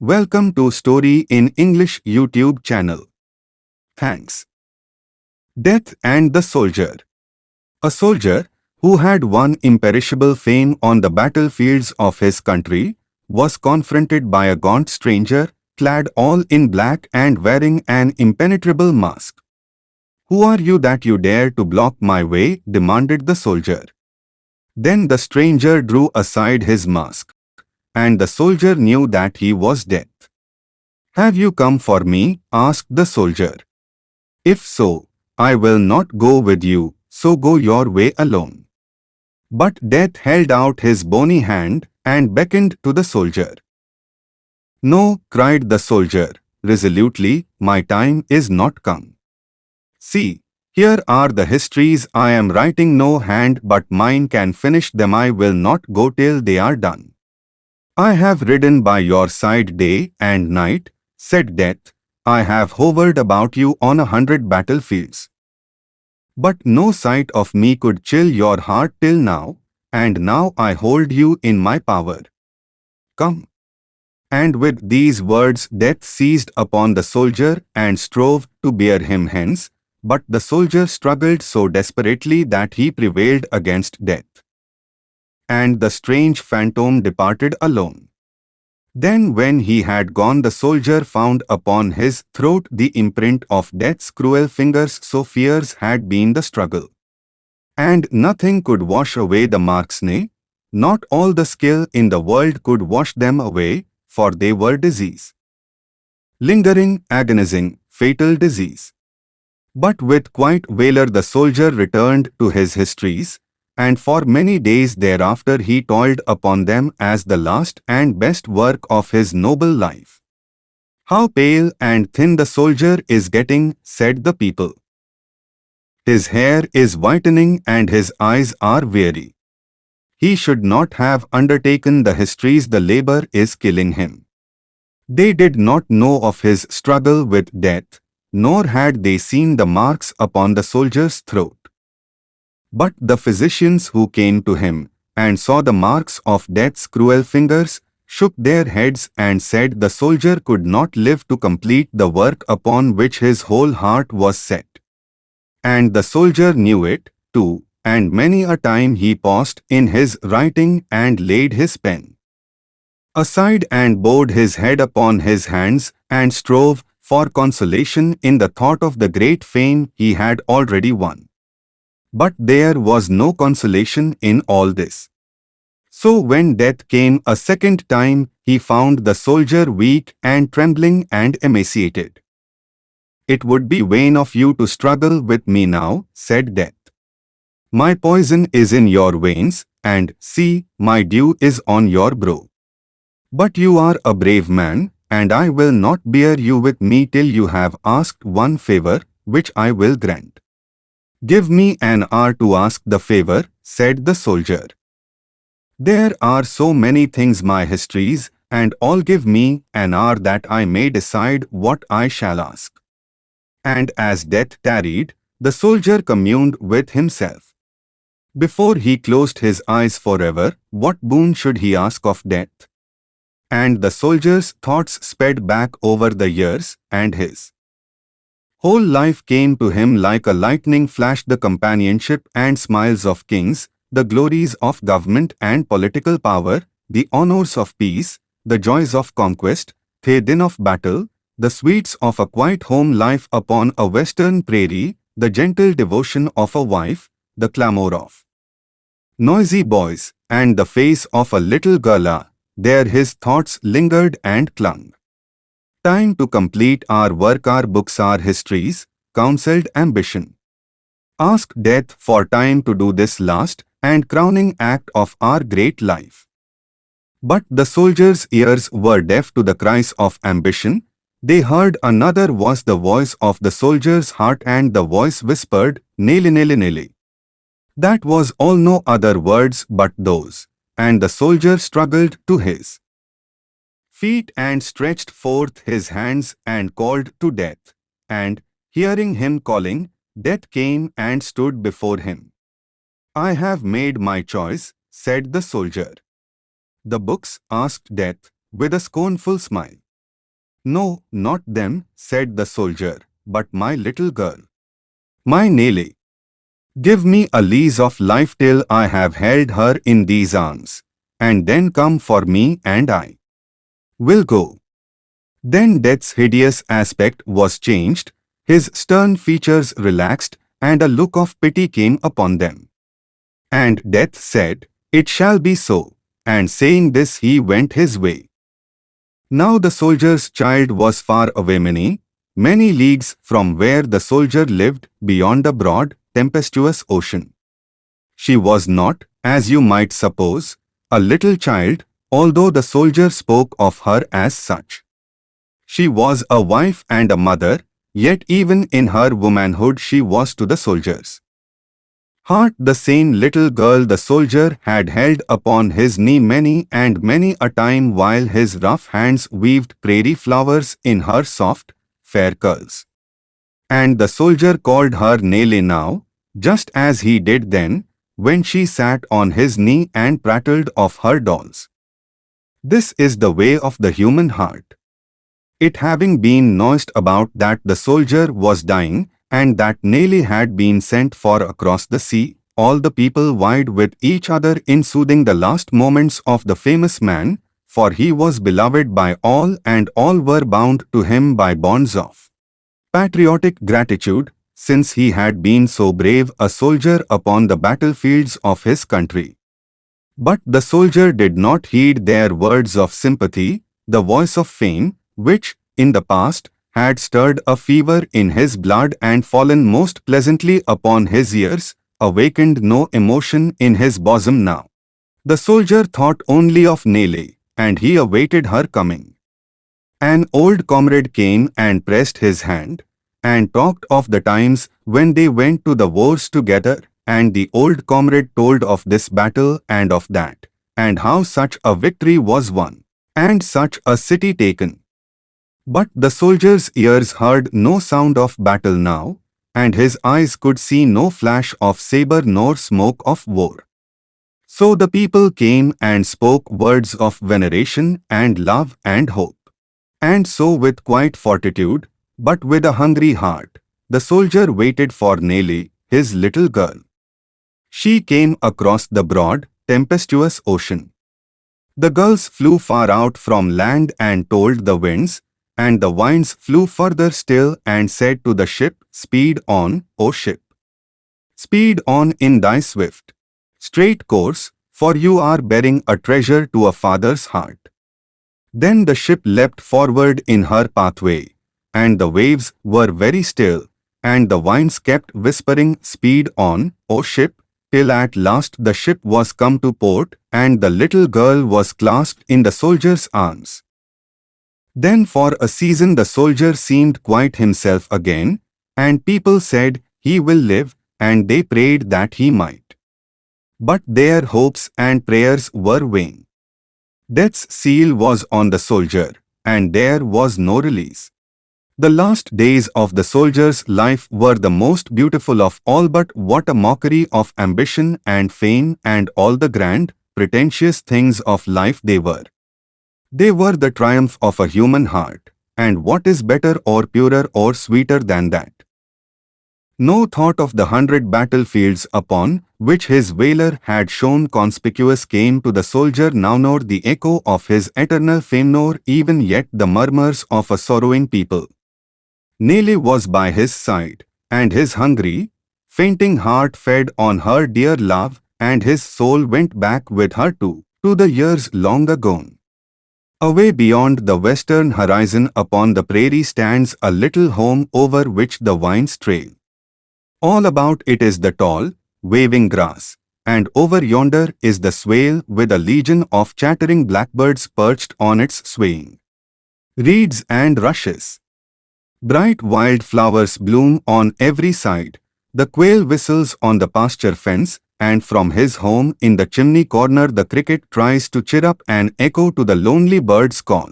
Welcome to Story in English YouTube channel. Thanks. Death and the Soldier. A soldier, who had won imperishable fame on the battlefields of his country, was confronted by a gaunt stranger, clad all in black and wearing an impenetrable mask. "Who are you that you dare to block my way?" demanded the soldier. Then the stranger drew aside his mask, and the soldier knew that he was Death. "Have you come for me?" asked the soldier. "If so, I will not go with you, so go your way alone." But Death held out his bony hand and beckoned to the soldier. "No," cried the soldier resolutely, "my time is not come. See, here are the histories I am writing. No hand but mine can finish them. I will not go till they are done." "I have ridden by your side day and night," said Death. "I have hovered about you on 100 battlefields. But no sight of me could chill your heart till now, and now I hold you in my power. Come." And with these words Death seized upon the soldier and strove to bear him hence, but the soldier struggled so desperately that he prevailed against Death. And the strange phantom departed alone. Then when he had gone, the soldier found upon his throat the imprint of Death's cruel fingers, so fierce had been the struggle. And nothing could wash away the marks, nay, not all the skill in the world could wash them away, for they were disease. Lingering, agonizing, fatal disease. But with quiet valor the soldier returned to his histories, and for many days thereafter he toiled upon them as the last and best work of his noble life. "How pale and thin the soldier is getting," said the people. "His hair is whitening and his eyes are weary. He should not have undertaken the histories. The labor is killing him." They did not know of his struggle with Death, nor had they seen the marks upon the soldier's throat. But the physicians who came to him and saw the marks of Death's cruel fingers shook their heads and said the soldier could not live to complete the work upon which his whole heart was set. And the soldier knew it, too, and many a time he paused in his writing and laid his pen aside and bowed his head upon his hands and strove for consolation in the thought of the great fame he had already won. But there was no consolation in all this. So when Death came a second time, he found the soldier weak and trembling and emaciated. "It would be vain of you to struggle with me now," said Death. "My poison is in your veins, and see, my dew is on your brow. But you are a brave man, and I will not bear you with me till you have asked one favor, which I will grant." "Give me an hour to ask the favor," said the soldier. "There are so many things, my histories, and all. Give me an hour that I may decide what I shall ask." And as Death tarried, the soldier communed with himself. Before he closed his eyes forever, what boon should he ask of Death? And the soldier's thoughts sped back over the years, and his whole life came to him like a lightning flash. The companionship and smiles of kings, the glories of government and political power, the honors of peace, the joys of conquest, the din of battle, the sweets of a quiet home life upon a western prairie, the gentle devotion of a wife, the clamor of noisy boys, and the face of a little girl, there his thoughts lingered and clung. "Time to complete our work, our books, our histories," counseled Ambition. "Ask Death for time to do this last and crowning act of our great life." But the soldier's ears were deaf to the cries of Ambition. They heard another was the voice of the soldier's heart, and the voice whispered, "Nele, nele, nele." That was all, no other words but those, and the soldier struggled to his feet and stretched forth his hands and called to Death, and, hearing him calling, Death came and stood before him. "I have made my choice," said the soldier. "The books?" asked Death, with a scornful smile. "No, not them," said the soldier, "but my little girl. My Nelly. Give me a lease of life till I have held her in these arms, and then come for me and I will go." Then Death's hideous aspect was changed, his stern features relaxed, and a look of pity came upon them. And Death said, "It shall be so," and saying this he went his way. Now the soldier's child was far away many leagues from where the soldier lived beyond the broad, tempestuous ocean. She was not, as you might suppose, a little child, although the soldier spoke of her as such. She was a wife and a mother, yet even in her womanhood she was to the soldier's heart the same little girl the soldier had held upon his knee many and many a time while his rough hands weaved prairie flowers in her soft, fair curls. And the soldier called her Nelly now, just as he did then, when she sat on his knee and prattled of her dolls. This is the way of the human heart. It having been noised about that the soldier was dying, and that Nelly had been sent for across the sea, all the people vied with each other in soothing the last moments of the famous man, for he was beloved by all and all were bound to him by bonds of patriotic gratitude, since he had been so brave a soldier upon the battlefields of his country. But the soldier did not heed their words of sympathy, the voice of fame, which, in the past, had stirred a fever in his blood and fallen most pleasantly upon his ears, awakened no emotion in his bosom now. The soldier thought only of Nelly, and he awaited her coming. An old comrade came and pressed his hand, and talked of the times when they went to the wars together, and the old comrade told of this battle and of that, and how such a victory was won, and such a city taken. But the soldier's ears heard no sound of battle now, and his eyes could see no flash of saber nor smoke of war. So the people came and spoke words of veneration and love and hope. And so with quiet fortitude, but with a hungry heart, the soldier waited for Nelly, his little girl. She came across the broad, tempestuous ocean. The gulls flew far out from land and told the winds, and the winds flew further still and said to the ship, "Speed on, O ship! Speed on in thy swift, straight course, for you are bearing a treasure to a father's heart." Then the ship leapt forward in her pathway, and the waves were very still, and the winds kept whispering, "Speed on, O ship," till at last the ship was come to port, and the little girl was clasped in the soldier's arms. Then for a season the soldier seemed quite himself again, and people said, "He will live," and they prayed that he might. But their hopes and prayers were vain. Death's seal was on the soldier, and there was no release. The last days of the soldier's life were the most beautiful of all, but what a mockery of ambition and fame and all the grand, pretentious things of life they were. They were the triumph of a human heart, and what is better or purer or sweeter than that? No thought of the 100 battlefields upon which his valor had shone conspicuous came to the soldier now, nor the echo of his eternal fame, nor even yet the murmurs of a sorrowing people. Nelly was by his side, and his hungry, fainting heart fed on her dear love, and his soul went back with her to the years long agone. Away beyond the western horizon upon the prairie stands a little home over which the vines trail. All about it is the tall, waving grass, and over yonder is the swale with a legion of chattering blackbirds perched on its swaying reeds and rushes. Bright wild flowers bloom on every side, the quail whistles on the pasture fence, and from his home in the chimney corner the cricket tries to cheer up an echo to the lonely bird's call.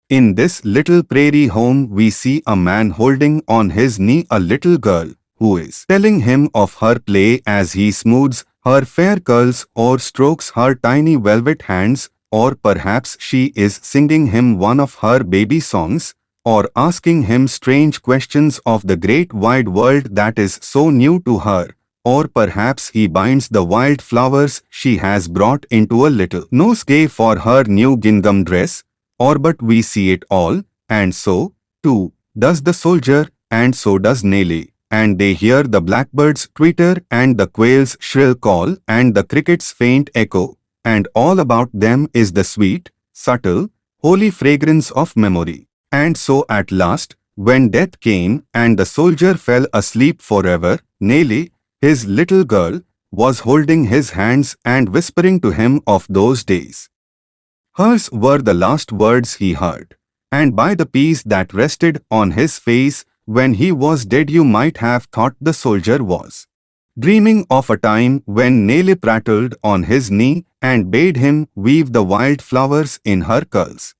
In this little prairie home we see a man holding on his knee a little girl, who is telling him of her play as he smooths her fair curls or strokes her tiny velvet hands, or perhaps she is singing him one of her baby songs, or asking him strange questions of the great wide world that is so new to her, or perhaps he binds the wild flowers she has brought into a little nosegay for her new gingham dress, or but we see it all, and so, too, does the soldier, and so does Nelly, and they hear the blackbird's twitter and the quail's shrill call and the cricket's faint echo, and all about them is the sweet, subtle, holy fragrance of memory. And so at last, when death came and the soldier fell asleep forever, Nelly, his little girl, was holding his hands and whispering to him of those days. Hers were the last words he heard, and by the peace that rested on his face when he was dead you might have thought the soldier was dreaming of a time when Nelly prattled on his knee and bade him weave the wild flowers in her curls.